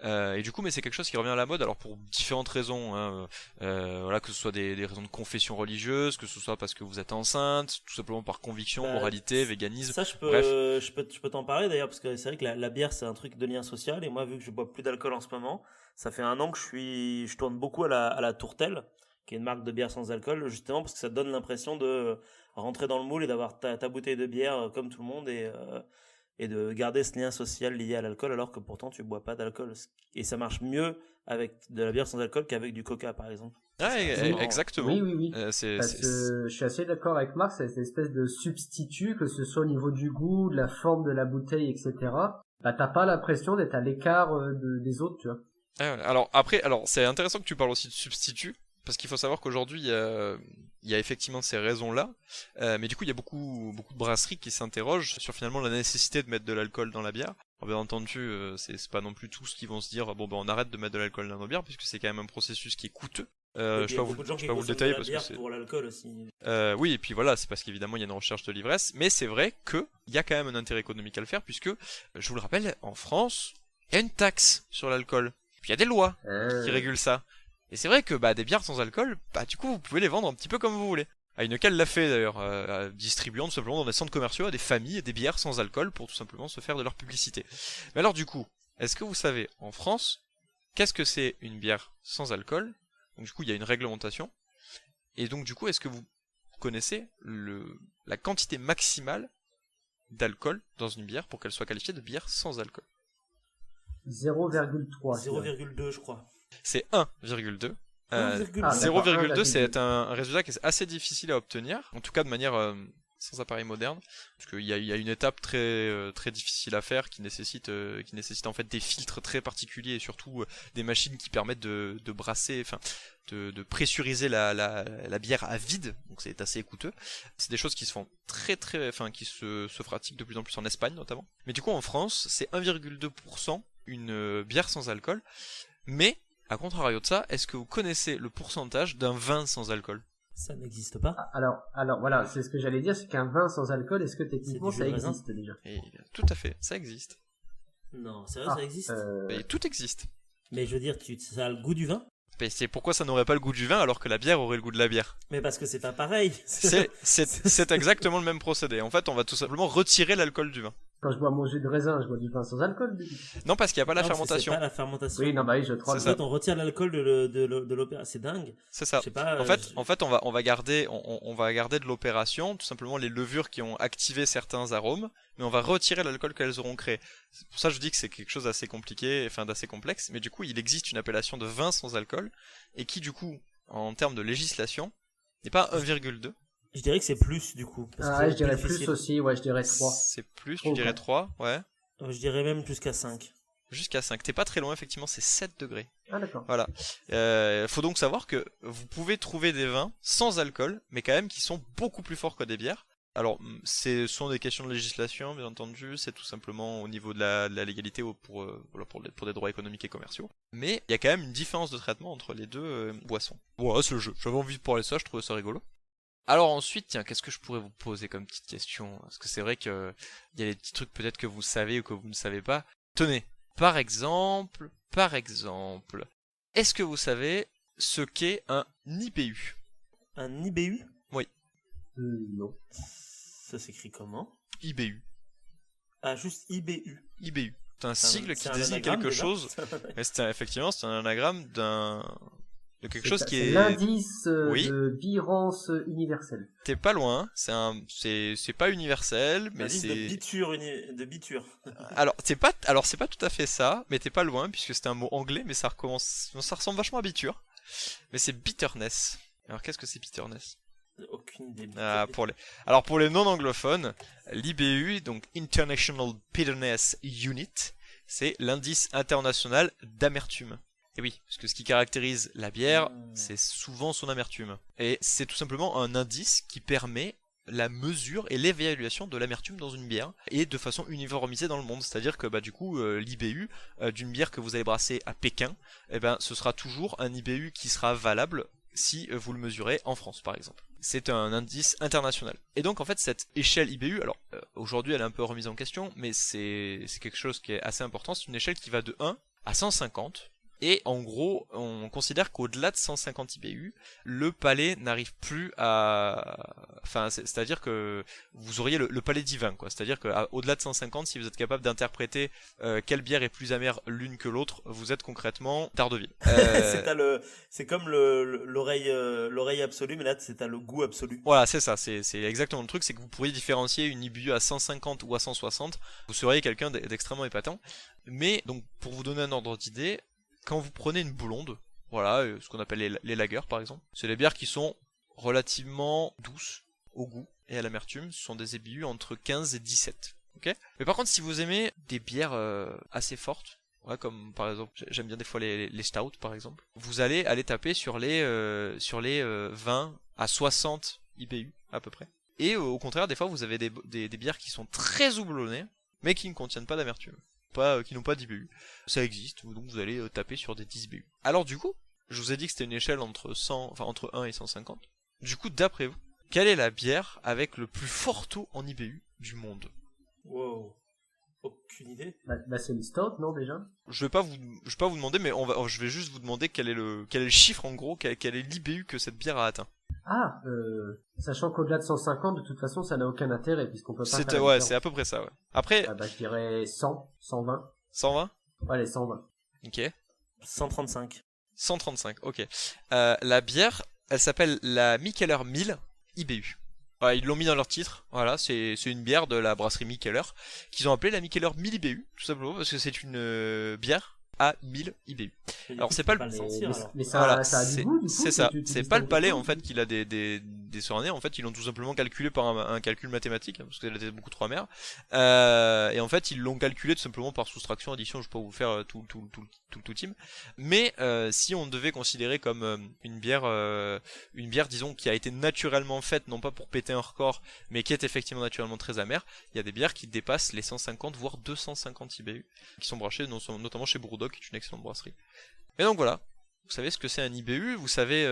[SPEAKER 2] Et du coup, mais c'est quelque chose qui revient à la mode, alors pour différentes raisons, hein, voilà, que ce soit des raisons de confession religieuse, que ce soit parce que vous êtes enceinte, tout simplement par conviction, moralité, véganisme.
[SPEAKER 1] Ça,
[SPEAKER 2] bref.
[SPEAKER 1] je peux t'en parler d'ailleurs, parce que c'est vrai que la bière, c'est un truc de lien social, et moi, vu que je bois plus d'alcool en ce moment, ça fait 1 an que je tourne beaucoup à la Tourtelle, qui est une marque de bière sans alcool, justement parce que ça donne l'impression de rentrer dans le moule et d'avoir ta bouteille de bière comme tout le monde, et de garder ce lien social lié à l'alcool alors que pourtant tu bois pas d'alcool. Et ça marche mieux avec de la bière sans alcool qu'avec du coca par exemple.
[SPEAKER 2] Ah, exactement.
[SPEAKER 3] Oui. Je suis assez d'accord avec Marc, c'est cette espèce de substitut, que ce soit au niveau du goût, de la forme de la bouteille, etc. Bah, t'as pas l'impression d'être à l'écart des autres, tu vois.
[SPEAKER 2] Alors c'est intéressant que tu parles aussi de substitut. Parce qu'il faut savoir qu'aujourd'hui, il y a effectivement ces raisons-là, mais du coup, il y a beaucoup de brasseries qui s'interrogent sur finalement la nécessité de mettre de l'alcool dans la bière. Alors, bien entendu, c'est pas non plus tous qui vont se dire bon ben on arrête de mettre de l'alcool dans nos bières, puisque c'est quand même un processus qui est coûteux. Je peux vous le détailler parce que c'est
[SPEAKER 1] pour l'alcool aussi.
[SPEAKER 2] Oui, et puis voilà, c'est parce qu'évidemment il y a une recherche de l'ivresse, mais c'est vrai que il y a quand même un intérêt économique à le faire, puisque je vous le rappelle, en France, il y a une taxe sur l'alcool, puis il y a des lois qui régulent ça. Et c'est vrai que des bières sans alcool, du coup vous pouvez les vendre un petit peu comme vous voulez. Heineken l'a fait d'ailleurs, distribuant tout simplement dans des centres commerciaux à des familles des bières sans alcool pour tout simplement se faire de leur publicité. Mais alors du coup, est-ce que vous savez en France, qu'est-ce que c'est une bière sans alcool? Donc du coup il y a une réglementation. Et donc du coup est-ce que vous connaissez la quantité maximale d'alcool dans une bière pour qu'elle soit qualifiée de bière sans alcool?
[SPEAKER 3] 0,3.
[SPEAKER 1] 0,2 je crois.
[SPEAKER 2] C'est 1,2.
[SPEAKER 1] 0,2
[SPEAKER 2] c'est un résultat qui est assez difficile à obtenir, en tout cas de manière sans appareil moderne, parce qu'il y a une étape très difficile à faire qui nécessite en fait des filtres très particuliers et surtout des machines qui permettent de brasser, enfin de pressuriser la bière à vide, donc c'est assez coûteux. C'est des choses qui se font qui se pratiquent de plus en plus en Espagne notamment. Mais du coup en France c'est 1,2% une bière sans alcool, mais à contrario de ça, est-ce que vous connaissez le pourcentage d'un vin sans alcool?
[SPEAKER 1] Ça n'existe pas.
[SPEAKER 3] Alors voilà, c'est ce que j'allais dire, c'est qu'un vin sans alcool, est-ce que techniquement ça existe déjà?
[SPEAKER 2] Et tout à fait, ça existe.
[SPEAKER 1] Non, c'est vrai, ça existe.
[SPEAKER 2] Et tout existe.
[SPEAKER 1] Mais je veux dire, ça a le goût du vin?
[SPEAKER 2] Mais c'est pourquoi ça n'aurait pas le goût du vin alors que la bière aurait le goût de la bière?
[SPEAKER 1] Mais parce que c'est pas pareil.
[SPEAKER 2] C'est exactement le même procédé. En fait, on va tout simplement retirer l'alcool du vin.
[SPEAKER 3] Quand je bois mon jus de raisin, je bois du vin sans alcool.
[SPEAKER 2] Non, parce qu'il n'y a pas la fermentation.
[SPEAKER 1] C'est pas la fermentation.
[SPEAKER 3] Oui, je crois.
[SPEAKER 1] En fait, on retire l'alcool de l'opéra. C'est dingue.
[SPEAKER 2] C'est ça.
[SPEAKER 1] Je sais pas,
[SPEAKER 2] en fait, on va garder de l'opération tout simplement les levures qui ont activé certains arômes, mais on va retirer l'alcool qu'elles auront créé. C'est pour ça que je dis que c'est quelque chose d'assez compliqué, enfin d'assez complexe. Mais du coup, il existe une appellation de vin sans alcool et qui, du coup, en termes de législation, n'est pas 1,2.
[SPEAKER 1] Je dirais que c'est plus du coup.
[SPEAKER 3] Je dirais plus aussi, je dirais 3.
[SPEAKER 2] C'est plus, tu dirais 3, ouais.
[SPEAKER 1] Je dirais même jusqu'à 5.
[SPEAKER 2] Jusqu'à 5. T'es pas très loin, effectivement, c'est 7 degrés.
[SPEAKER 3] Ah d'accord.
[SPEAKER 2] Voilà. Faut donc savoir que vous pouvez trouver des vins sans alcool, mais quand même qui sont beaucoup plus forts que des bières. Alors, ce sont des questions de législation, bien entendu, c'est tout simplement au niveau de la légalité pour des droits économiques et commerciaux. Mais il y a quand même une différence de traitement entre les deux boissons. Voilà, c'est le jeu. J'avais envie de parler de ça, je trouvais ça rigolo. Alors ensuite, tiens, qu'est-ce que je pourrais vous poser comme petite question? Parce que c'est vrai que il y a des petits trucs peut-être que vous savez ou que vous ne savez pas. Tenez, par exemple, est-ce que vous savez ce qu'est un IBU?
[SPEAKER 1] Un IBU?
[SPEAKER 2] Oui.
[SPEAKER 3] Non.
[SPEAKER 1] Ça s'écrit comment?
[SPEAKER 2] IBU.
[SPEAKER 1] Ah, juste IBU.
[SPEAKER 2] IBU. C'est un sigle qui
[SPEAKER 1] un
[SPEAKER 2] désigne
[SPEAKER 1] anagramme,
[SPEAKER 2] quelque
[SPEAKER 1] déjà
[SPEAKER 2] chose. Effectivement, c'est un anagramme de quelque chose qui
[SPEAKER 3] C'est
[SPEAKER 2] est...
[SPEAKER 3] l'indice
[SPEAKER 2] Oui.
[SPEAKER 3] de birance universelle.
[SPEAKER 2] T'es pas loin, c'est pas universel, mais
[SPEAKER 1] L'indice
[SPEAKER 2] c'est...
[SPEAKER 1] de biture.
[SPEAKER 2] Alors, c'est pas tout à fait ça, mais t'es pas loin, puisque c'est un mot anglais, mais ça ressemble vachement à biture. Mais c'est bitterness. Alors, qu'est-ce que c'est bitterness?
[SPEAKER 1] Aucune idée.
[SPEAKER 2] Alors, pour les non-anglophones, l'IBU, donc International Bitterness Unit, c'est l'indice international d'amertume. Et oui, parce que ce qui caractérise la bière, c'est souvent son amertume. Et c'est tout simplement un indice qui permet la mesure et l'évaluation de l'amertume dans une bière, et de façon uniformisée dans le monde. C'est-à-dire que du coup, l'IBU d'une bière que vous allez brasser à Pékin, ce sera toujours un IBU qui sera valable si vous le mesurez en France, par exemple. C'est un indice international. Et donc en fait cette échelle IBU, alors aujourd'hui elle est un peu remise en question, mais c'est quelque chose qui est assez important. C'est une échelle qui va de 1 à 150. Et en gros, on considère qu'au-delà de 150 IBU, le palais n'arrive plus à... Enfin, c'est-à-dire que vous auriez le palais divin, quoi. C'est-à-dire qu'au-delà de 150, si vous êtes capable d'interpréter quelle bière est plus amère l'une que l'autre, vous êtes concrètement Daredevil.
[SPEAKER 1] C'est comme l'oreille absolue, mais là, t'as le goût absolu.
[SPEAKER 2] Voilà, c'est ça. C'est exactement le truc, c'est que vous pourriez différencier une IBU à 150 ou à 160. Vous seriez quelqu'un d'extrêmement épatant. Mais, donc, pour vous donner un ordre d'idée... Quand vous prenez une blonde, voilà, ce qu'on appelle les lagers par exemple, c'est des bières qui sont relativement douces au goût et à l'amertume, ce sont des IBU entre 15 et 17. Ok. Mais par contre, si vous aimez des bières assez fortes, ouais, comme par exemple, j'aime bien des fois les stouts par exemple, vous allez taper sur les 20 à 60 IBU à peu près. Et au contraire, des fois, vous avez des bières qui sont très houblonnées, mais qui ne contiennent pas d'amertume. Qui n'ont pas d'IBU. Ça existe, donc vous allez taper sur des 10 IBU. Alors du coup, je vous ai dit que c'était une échelle entre 1 et 150. Du coup, d'après vous, quelle est la bière avec le plus fort taux en IBU du monde?
[SPEAKER 1] Wow. Aucune idée.
[SPEAKER 3] C'est une stout, non, déjà?
[SPEAKER 2] Je vais pas vous demander, mais je vais juste vous demander quel est le chiffre en gros, quel est l'IBU que cette bière a atteint.
[SPEAKER 3] Ah, sachant qu'au-delà de 150, de toute façon, ça n'a aucun intérêt, puisqu'on peut pas faire
[SPEAKER 2] Ouais, c'est à peu près ça, ouais. Après...
[SPEAKER 3] je dirais 100, 120.
[SPEAKER 2] 120?
[SPEAKER 3] Allez, 120.
[SPEAKER 2] Ok.
[SPEAKER 1] 135.
[SPEAKER 2] 135, ok. La bière, elle s'appelle la Mikkeller 1000 IBU. Voilà, ils l'ont mis dans leur titre, voilà, c'est une bière de la brasserie Mikkeller, qu'ils ont appelée la Mikkeller 1000 IBU, tout simplement parce que c'est une bière à 1000 IBU. Alors c'est pas le
[SPEAKER 1] sentir,
[SPEAKER 3] mais ça a du goût, du coup.
[SPEAKER 2] C'est ça, c'est pas le palais en fait qu'il a des surnais, en fait ils l'ont tout simplement calculé par un calcul mathématique, parce qu'elle était beaucoup trop amère, et en fait ils l'ont calculé tout simplement par soustraction, addition, je peux pas vous faire tout team, mais si on devait considérer comme une bière disons qui a été naturellement faite, non pas pour péter un record, mais qui est effectivement naturellement très amère, il y a des bières qui dépassent les 150 voire 250 IBU, qui sont brassées notamment chez Bourdeau, qui est une excellente brasserie. Et donc voilà, vous savez ce que c'est un IBU, vous savez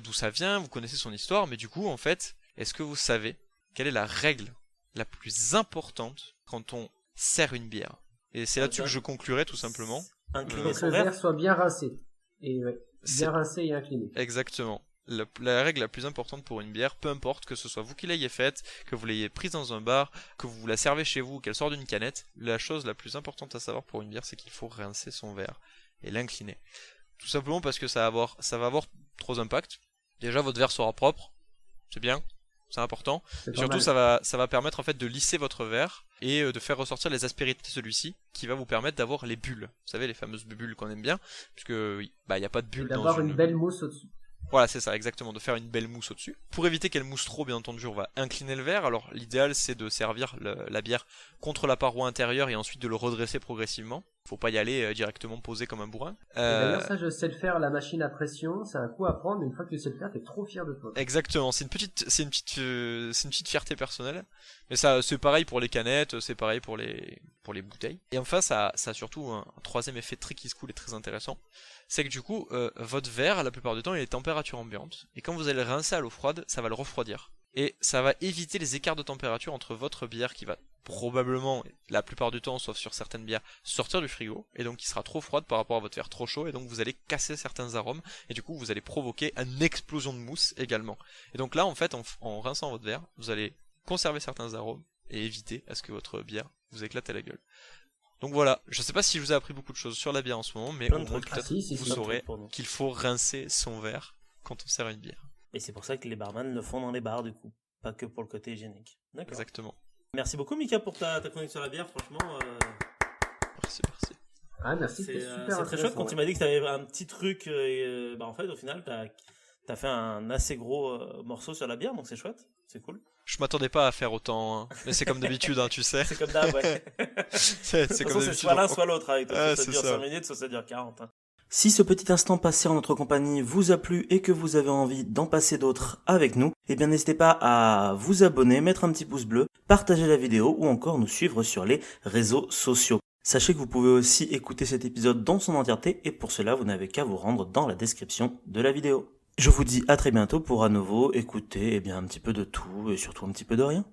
[SPEAKER 2] d'où ça vient, vous connaissez son histoire, mais du coup, en fait, est-ce que vous savez quelle est la règle la plus importante quand on sert une bière? Et c'est là-dessus que je conclurai tout simplement.
[SPEAKER 3] Incliner son verre soit bien rincé. Et bien rincé et incliné.
[SPEAKER 2] Exactement. La règle la plus importante pour une bière, peu importe que ce soit vous qui l'ayez faite, que vous l'ayez prise dans un bar, que vous la servez chez vous, qu'elle sort d'une canette, la chose la plus importante à savoir pour une bière, c'est qu'il faut rincer son verre et l'incliner. Tout simplement parce que ça va avoir trop d'impact. Déjà, votre verre sera propre, c'est bien, c'est important. Et surtout, ça va permettre en fait de lisser votre verre et de faire ressortir les aspérités de celui-ci, qui va vous permettre d'avoir les bulles. Vous savez, les fameuses bulles qu'on aime bien, puisque il n'y a pas de bulles dans
[SPEAKER 3] d'avoir une belle mousse au-dessus.
[SPEAKER 2] Voilà, c'est ça, exactement, de faire une belle mousse au-dessus. Pour éviter qu'elle mousse trop, bien entendu, on va incliner le verre. Alors, l'idéal, c'est de servir la bière contre la paroi intérieure et ensuite de le redresser progressivement. Faut pas y aller directement posé comme un bourrin.
[SPEAKER 3] Et d'ailleurs, ça, je sais le faire, la machine à pression, c'est un coup à prendre, mais une fois que tu sais le faire, t'es trop fier de toi.
[SPEAKER 2] Exactement, c'est une petite fierté personnelle. Mais ça, c'est pareil pour les canettes, c'est pareil pour les bouteilles. Et enfin, ça a surtout un troisième effet très qui se coule et très intéressant. C'est que du coup, votre verre, la plupart du temps, il est température ambiante. Et quand vous allez le rincer à l'eau froide, ça va le refroidir. Et ça va éviter les écarts de température entre votre bière qui va probablement, la plupart du temps, sauf sur certaines bières, sortir du frigo, et donc qui sera trop froide par rapport à votre verre trop chaud, et donc vous allez casser certains arômes, et du coup vous allez provoquer une explosion de mousse également. Et donc là, en fait, en rinçant votre verre, vous allez conserver certains arômes, et éviter à ce que votre bière vous éclate à la gueule. Donc voilà, je sais pas si je vous ai appris beaucoup de choses sur la bière en ce moment, mais au moins peut-être vous saurez qu'il faut rincer son verre quand on sert une bière.
[SPEAKER 1] Et c'est pour ça que les barman le font dans les bars du coup, pas que pour le côté hygiénique. D'accord.
[SPEAKER 2] Exactement.
[SPEAKER 1] Merci beaucoup Mika pour ta chronique sur la bière, franchement.
[SPEAKER 2] Merci.
[SPEAKER 3] Ah merci, c'était super.
[SPEAKER 1] C'est très chouette quand tu m'as dit que t'avais un petit truc, bah en fait au final t'as fait un assez gros morceau sur la bière, donc c'est chouette, c'est cool.
[SPEAKER 2] Je m'attendais pas à faire autant, hein. Mais c'est comme d'habitude, hein, tu sais.
[SPEAKER 1] C'est comme d'hab, ouais.
[SPEAKER 2] c'est comme d'habitude.
[SPEAKER 1] C'est soit l'un, soit l'autre avec toi. Soit ça dure 5 minutes, soit ça dure 40. Hein. Si ce petit instant passé en notre compagnie vous a plu et que vous avez envie d'en passer d'autres avec nous, eh bien n'hésitez pas à vous abonner, mettre un petit pouce bleu, partager la vidéo ou encore nous suivre sur les réseaux sociaux. Sachez que vous pouvez aussi écouter cet épisode dans son entièreté et pour cela vous n'avez qu'à vous rendre dans la description de la vidéo. Je vous dis à très bientôt pour à nouveau écouter un petit peu de tout et surtout un petit peu de rien.